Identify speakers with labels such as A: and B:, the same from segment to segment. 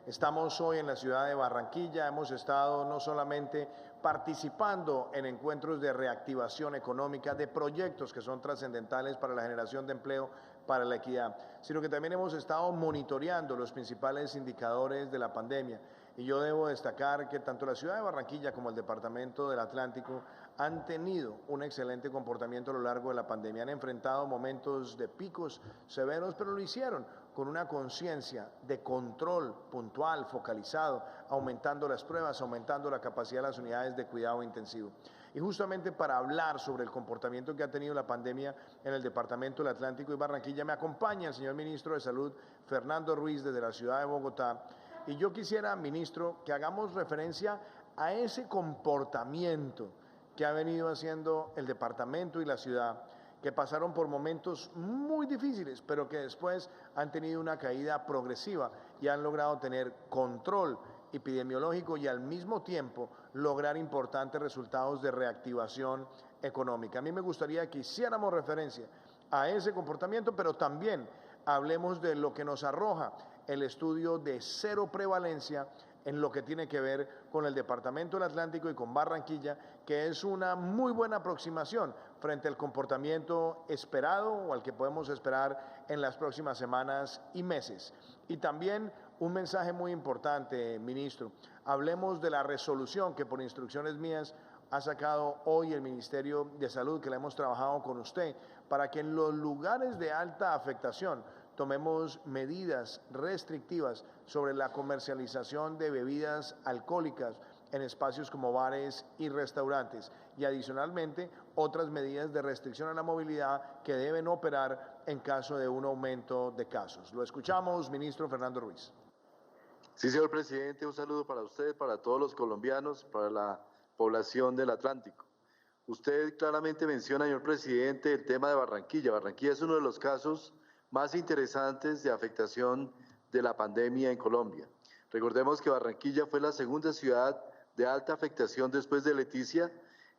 A: Estamos hoy en la ciudad de Barranquilla, hemos estado no solamente participando en encuentros de reactivación económica, de proyectos que son trascendentales para la generación de empleo, para la equidad, sino que también hemos estado monitoreando los principales indicadores de la pandemia. Y yo debo destacar que tanto la ciudad de Barranquilla como el departamento del Atlántico han tenido un excelente comportamiento a lo largo de la pandemia. Han enfrentado momentos de picos severos, pero lo hicieron con una conciencia de control puntual, focalizado, aumentando las pruebas, aumentando la capacidad de las unidades de cuidado intensivo. Y justamente para hablar sobre el comportamiento que ha tenido la pandemia en el departamento del Atlántico y Barranquilla, me acompaña el señor ministro de Salud, Fernando Ruiz, desde la ciudad de Bogotá. Y yo quisiera, ministro, que hagamos referencia a ese comportamiento que ha venido haciendo el departamento y la ciudad, que pasaron por momentos muy difíciles, pero que después han tenido una caída progresiva y han logrado tener control epidemiológico y al mismo tiempo lograr importantes resultados de reactivación económica. A mí me gustaría que hiciéramos referencia a ese comportamiento, pero también hablemos de lo que nos arroja el estudio de cero prevalencia en lo que tiene que ver con el departamento del Atlántico y con Barranquilla, que es una muy buena aproximación frente al comportamiento esperado o al que podemos esperar en las próximas semanas y meses. Y también un mensaje muy importante, ministro. Hablemos de la resolución que por instrucciones mías ha sacado hoy el Ministerio de Salud, que la hemos trabajado con usted, para que en los lugares de alta afectación tomemos medidas restrictivas sobre la comercialización de bebidas alcohólicas en espacios como bares y restaurantes, y adicionalmente otras medidas de restricción a la movilidad que deben operar en caso de un aumento de casos. Lo escuchamos, ministro Fernando Ruiz.
B: Sí, señor presidente, un saludo para usted, para todos los colombianos, para la población del Atlántico. Usted claramente menciona, señor presidente, el tema de Barranquilla. Barranquilla es uno de los casos más interesantes de afectación de la pandemia en Colombia. Recordemos que Barranquilla fue la segunda ciudad de alta afectación después de Leticia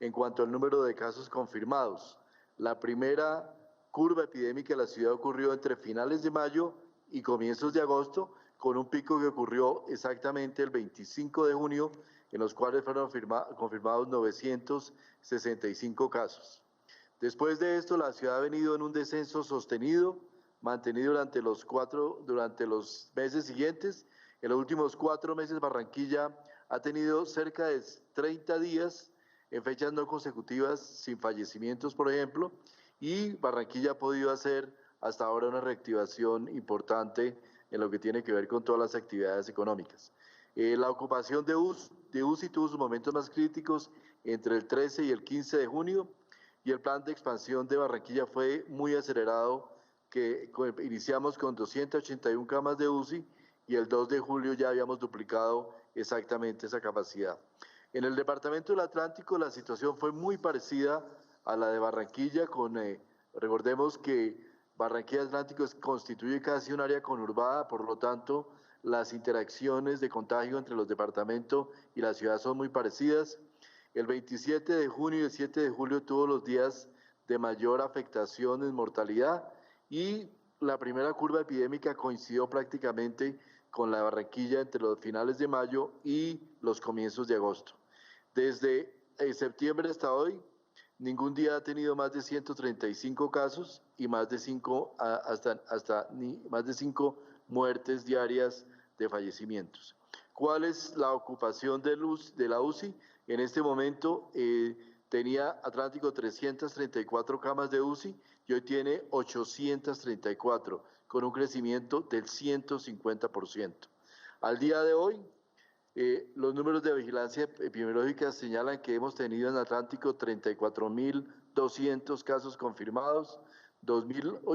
B: en cuanto al número de casos confirmados. La primera curva epidémica de la ciudad ocurrió entre finales de mayo y comienzos de agosto, con un pico que ocurrió exactamente el 25 de junio, en los cuales fueron confirmados 965 casos. Después de esto, la ciudad ha venido en un descenso sostenido, mantenido durante los meses siguientes. En los últimos 4 meses, Barranquilla ha tenido cerca de 30 días en fechas no consecutivas sin fallecimientos, por ejemplo, y Barranquilla ha podido hacer hasta ahora una reactivación importante en lo que tiene que ver con todas las actividades económicas. La ocupación de UCI tuvo sus momentos más críticos entre el 13 y el 15 de junio, y el plan de expansión de Barranquilla fue muy acelerado, que iniciamos con 281 camas de UCI y el 2 de julio ya habíamos duplicado exactamente esa capacidad. En el departamento del Atlántico la situación fue muy parecida a la de Barranquilla, recordemos que Barranquilla Atlántico constituye casi un área conurbada, por lo tanto las interacciones de contagio entre los departamentos y la ciudad son muy parecidas. El 27 de junio y el 7 de julio tuvo los días de mayor afectación en mortalidad, y la primera curva epidémica coincidió prácticamente con la de Barranquilla entre los finales de mayo y los comienzos de agosto. Desde septiembre hasta hoy, ningún día ha tenido más de 135 casos y más de 5 muertes diarias de fallecimientos. ¿Cuál es la ocupación de la UCI? En este momento tenía Atlántico 334 camas de UCI y hoy tiene 834, con un crecimiento del 150%. Al día de hoy, los números de vigilancia epidemiológica señalan que hemos tenido en Atlántico 34.200 casos confirmados,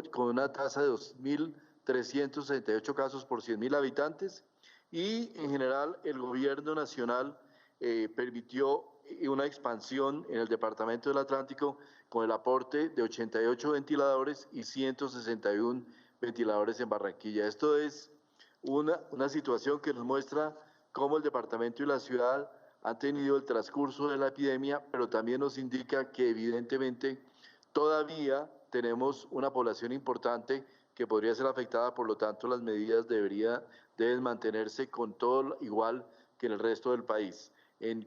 B: con una tasa de 2.368 casos por 100.000 habitantes, y en general el gobierno nacional permitió una expansión en el departamento del Atlántico con el aporte de 88 ventiladores y 161 ventiladores en Barranquilla. Esto es una situación que nos muestra cómo el departamento y la ciudad han tenido el transcurso de la epidemia, pero también nos indica que evidentemente todavía tenemos una población importante que podría ser afectada, por lo tanto las medidas deben mantenerse con todo igual que en el resto del país,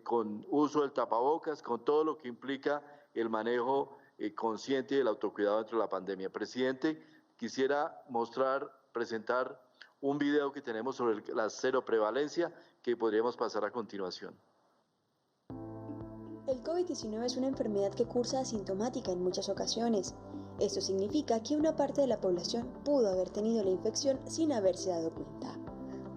B: con uso del tapabocas, con todo lo que implica el manejo consciente del autocuidado dentro de la pandemia. Presidente, quisiera presentar un video que tenemos sobre la cero prevalencia que podríamos pasar a continuación.
C: El COVID-19 es una enfermedad que cursa asintomática en muchas ocasiones. Esto significa que una parte de la población pudo haber tenido la infección sin haberse dado cuenta.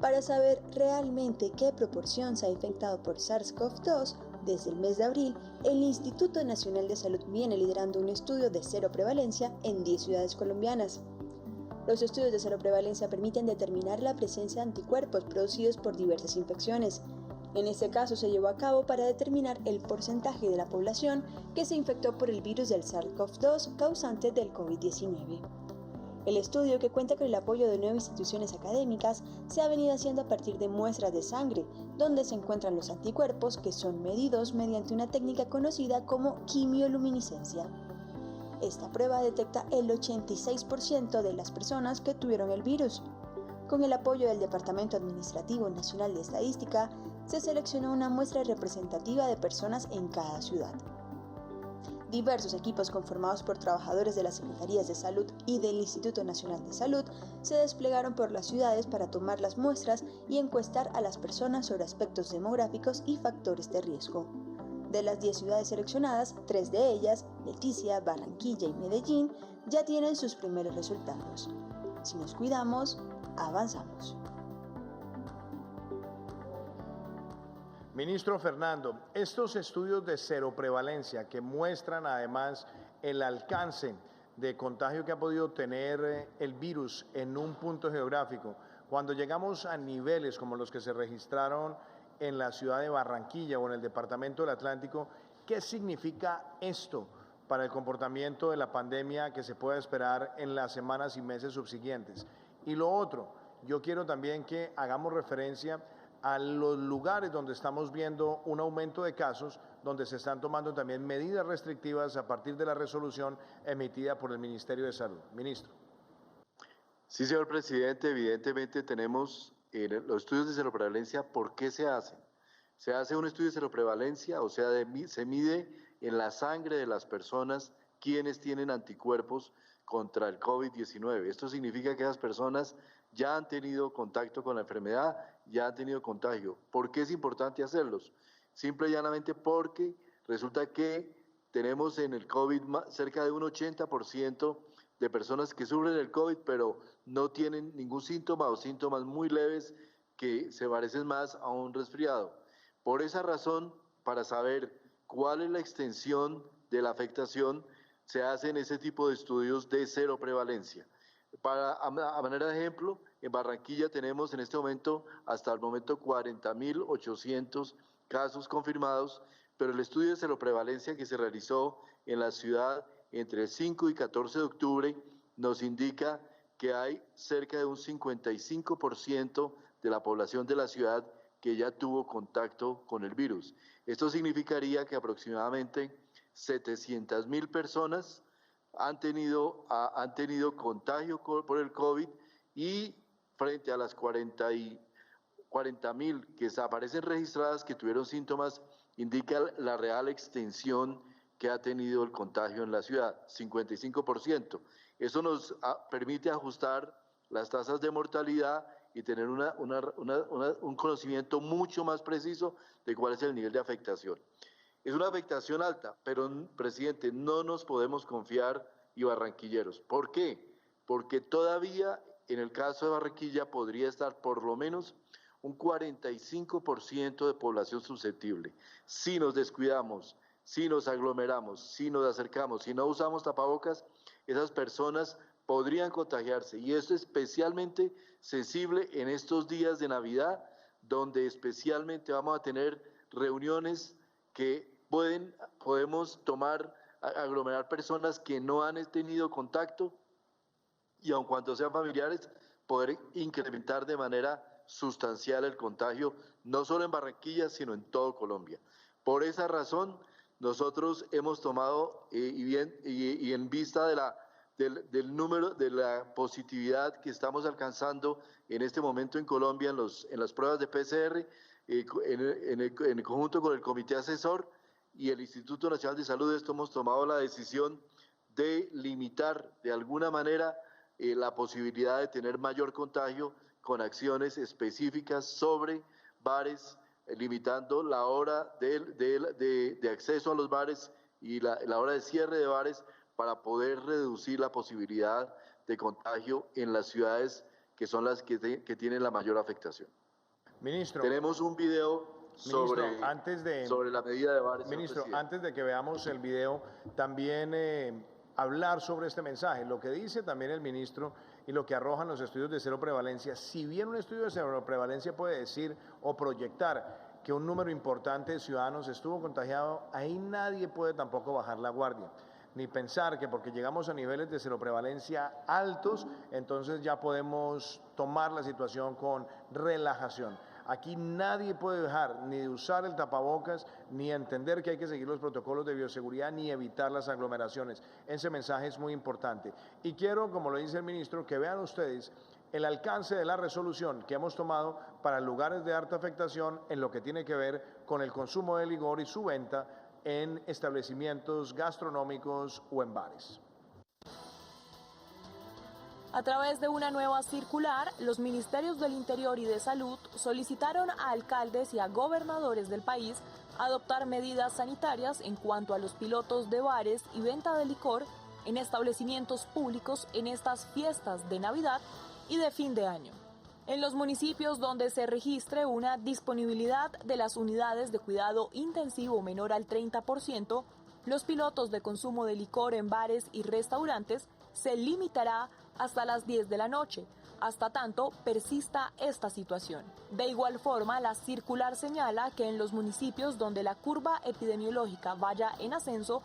C: Para saber realmente qué proporción se ha infectado por SARS-CoV-2, desde el mes de abril, el Instituto Nacional de Salud viene liderando un estudio de cero prevalencia en 10 ciudades colombianas. Los estudios de cero prevalencia permiten determinar la presencia de anticuerpos producidos por diversas infecciones. En este caso se llevó a cabo para determinar el porcentaje de la población que se infectó por el virus del SARS-CoV-2 causante del COVID-19. El estudio, que cuenta con el apoyo de 9 instituciones académicas, se ha venido haciendo a partir de muestras de sangre, donde se encuentran los anticuerpos que son medidos mediante una técnica conocida como quimioluminiscencia. Esta prueba detecta el 86% de las personas que tuvieron el virus. Con el apoyo del Departamento Administrativo Nacional de Estadística, se seleccionó una muestra representativa de personas en cada ciudad. Diversos equipos conformados por trabajadores de las Secretarías de Salud y del Instituto Nacional de Salud se desplegaron por las ciudades para tomar las muestras y encuestar a las personas sobre aspectos demográficos y factores de riesgo. De las 10 ciudades seleccionadas, 3 de ellas, Leticia, Barranquilla y Medellín, ya tienen sus primeros resultados. Si nos cuidamos, avanzamos.
A: Ministro Fernando, estos estudios de cero prevalencia que muestran además el alcance de contagio que ha podido tener el virus en un punto geográfico, cuando llegamos a niveles como los que se registraron en la ciudad de Barranquilla o en el departamento del Atlántico, ¿qué significa esto para el comportamiento de la pandemia que se puede esperar en las semanas y meses subsiguientes? Y lo otro, yo quiero también que hagamos referencia a los lugares donde estamos viendo un aumento de casos, donde se están tomando también medidas restrictivas a partir de la resolución emitida por el Ministerio de Salud. Ministro.
B: Sí, señor presidente, evidentemente tenemos los estudios de seroprevalencia. ¿Por qué se hacen? Se hace un estudio de seroprevalencia, o sea, se mide en la sangre de las personas quienes tienen anticuerpos contra el COVID-19. Esto significa que esas personas ya han tenido contacto con la enfermedad, ya han tenido contagio. ¿Por qué es importante hacerlos? Simple y llanamente porque resulta que tenemos en el COVID cerca de un 80% de personas que sufren el COVID, pero no tienen ningún síntoma o síntomas muy leves que se parecen más a un resfriado. Por esa razón, para saber cuál es la extensión de la afectación, se hacen ese tipo de estudios de cero prevalencia. A manera de ejemplo, en Barranquilla tenemos en este momento, hasta el momento, 40.800 casos confirmados, pero el estudio de seroprevalencia que se realizó en la ciudad entre el 5 y 14 de octubre nos indica que hay cerca de un 55% de la población de la ciudad que ya tuvo contacto con el virus. Esto significaría que aproximadamente 700.000 personas han tenido contagio por el COVID, y frente a las 40.000 que aparecen registradas que tuvieron síntomas, indica la real extensión que ha tenido el contagio en la ciudad, 55%. Eso nos permite ajustar las tasas de mortalidad y tener un conocimiento mucho más preciso de cuál es el nivel de afectación. Es una afectación alta, pero, presidente, no nos podemos confiar, y barranquilleros. ¿Por qué? Porque todavía en el caso de Barranquilla podría estar por lo menos un 45% de población susceptible. Si nos descuidamos, si nos aglomeramos, si nos acercamos, si no usamos tapabocas, esas personas podrían contagiarse, y esto es especialmente sensible en estos días de Navidad, donde especialmente vamos a tener reuniones que podemos aglomerar personas que no han tenido contacto, y aun cuando sean familiares, poder incrementar de manera sustancial el contagio, no solo en Barranquilla, sino en todo Colombia. Por esa razón, nosotros hemos tomado, y en vista de la del número, de la positividad que estamos alcanzando en este momento en Colombia en las pruebas de PCR, en conjunto con el Comité Asesor y el Instituto Nacional de Salud. Hemos tomado la decisión de limitar de alguna manera la posibilidad de tener mayor contagio con acciones específicas sobre bares, limitando la hora de acceso a los bares y la hora de cierre de bares para poder reducir la posibilidad de contagio en las ciudades que son las que tienen la mayor afectación.
A: Ministro,
B: tenemos un video sobre la medida de bares.
A: Ministro, antes de que veamos el video, también hablar sobre este mensaje, lo que dice también el ministro y lo que arrojan los estudios de cero prevalencia. Si bien un estudio de cero prevalencia puede decir o proyectar que un número importante de ciudadanos estuvo contagiado, ahí nadie puede tampoco bajar la guardia, ni pensar que porque llegamos a niveles de cero prevalencia altos, entonces ya podemos tomar la situación con relajación. Aquí nadie puede dejar ni de usar el tapabocas, ni entender que hay que seguir los protocolos de bioseguridad, ni evitar las aglomeraciones. Ese mensaje es muy importante. Y quiero, como lo dice el ministro, que vean ustedes el alcance de la resolución que hemos tomado para lugares de alta afectación en lo que tiene que ver con el consumo de licor y su venta en establecimientos gastronómicos o en bares.
D: A través de una nueva circular, los ministerios del Interior y de Salud solicitaron a alcaldes y a gobernadores del país adoptar medidas sanitarias en cuanto a los pilotos de bares y venta de licor en establecimientos públicos en estas fiestas de Navidad y de fin de año. En los municipios donde se registre una disponibilidad de las unidades de cuidado intensivo menor al 30%, los pilotos de consumo de licor en bares y restaurantes se limitará hasta las 10 de la noche, hasta tanto persista esta situación. De igual forma, la circular señala que en los municipios donde la curva epidemiológica vaya en ascenso,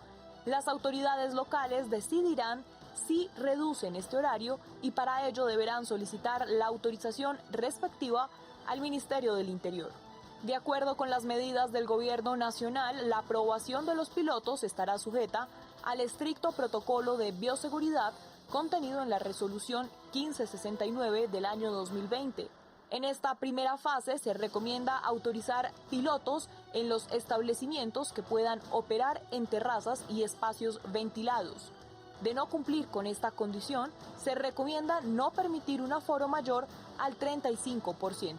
D: las autoridades locales decidirán si reducen este horario y para ello deberán solicitar la autorización respectiva al Ministerio del Interior. De acuerdo con las medidas del Gobierno Nacional, la aprobación de los pilotos estará sujeta al estricto protocolo de bioseguridad contenido en la resolución 1569 del año 2020. En esta primera fase se recomienda autorizar pilotos en los establecimientos que puedan operar en terrazas y espacios ventilados. De no cumplir con esta condición, se recomienda no permitir un aforo mayor al 35%.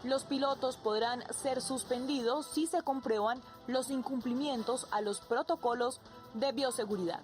D: Los pilotos podrán ser suspendidos si se comprueban los incumplimientos a los protocolos de bioseguridad.